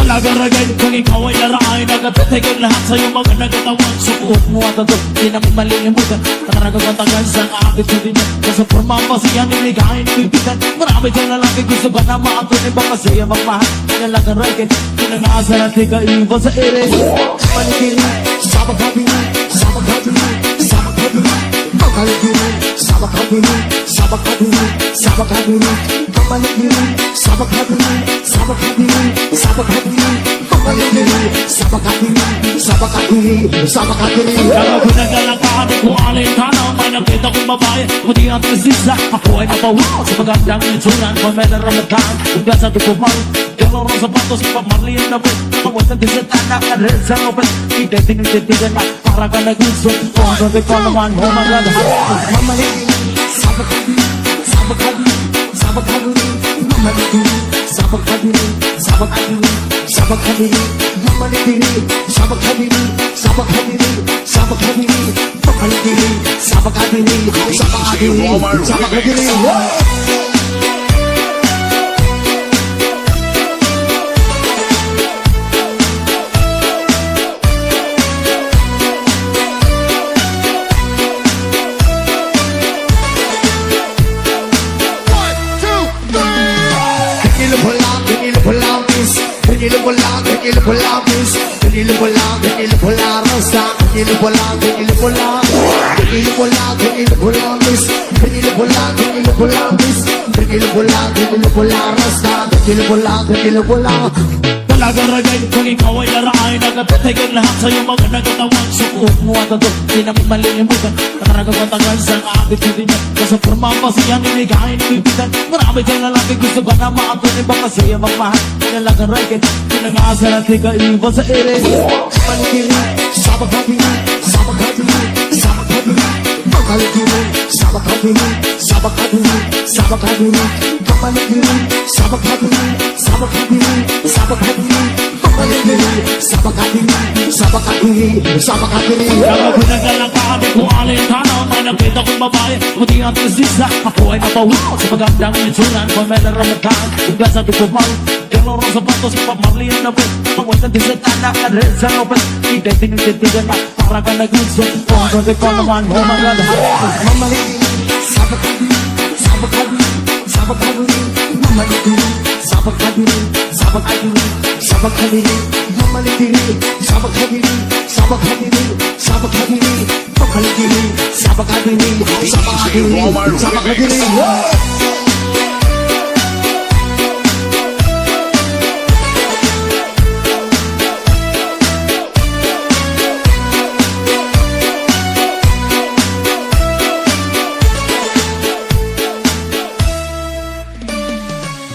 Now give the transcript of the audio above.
Talagang kung ikaw ay laraay nagatitigil lahat sa'yo mga nagatawan. Sukuot mo at ito, di na malilimutan. Nakaragagatagal sa aking sudinan. Kasi purmapasiyan, niligain, ibibigan. Marami dyan lalaki gusto ka na maatunin. Baka siya magmahal, nalagang racket. Pinag-aasal at ika-iba sa ere. Paligiri, sabag habili, sabag habili, sabag habili. Paligiri, sabag habili, sabag habili, sabag habili. Paligiri, sabag habili, sabag habili, sabag habili. Kaya ginagalang kahapin kung alin ka na may nakita kong babae kundi ang presisa. Ako ay napawaw sa magandang itsuran. Pamela Ramadan, hanggang sa tukumaw. Kaloro sa patos, pamarliyan na po. Nakawat ang disita na karin sa open. Hindi tinititigan na para ka nag-uso. Kung sabi ko naman, oh my God. Mamalitin, sabag-habili, sabag-habili, sabag-habili. Mamalitin, sabag-habili, sabag-habili, sabag-habili. Mamalitin, sabag-habili, sabag-habili, sabag-habili. Mamalitin, sabag-habili, sabag-habili, sabag-habili. Talagang ragay kung ikaw ay laraay nagatitigil lahat sa'yo mga nagatawan. Sukuot mo at ito, di na malilimutan. Nakaragagatagal sa aking sudinan. Kasi purmapasiyan, niligain, ibibigan. Marami dyan lalaki gusto ka na maatunin. Baka siya magmahal, nalagang racket. Pinag-aasal at ika-iba sa ere. Paligiri, sabag-habili, sabag-habili, sabag-habili. Paligiri, sabag-habili, sabag-habili, sabag-habili. Paligiri, sabag-habili, sabag-habili, sabag-habili. Paligiri, sabag-habili, sabag-habili, sabag-habili. Kaya ginagalang kahapin kung alin ka na may nakita kong babae kundi ang presisa. Ako ay napawaw sa magandang itsuran. Pamela Ramadan, hanggang sa tukumaw. Kaloro sa patos, pamarliyan na po. Nakawat ang disita na karin sa open. Hindi tinititigan na para ka nag-uso. Kung sabi ko naman, oh my God. Mamalitin, sabag-habili, sabag-habili, sabag-habili. Mamalitin, sabag-habili, sabag-habili, sabag-habili. Mamalitin, sabag-habili, sabag-habili, sabag-habili. Mamalitin, sabag-habili, sabag-habili, sabag-habili.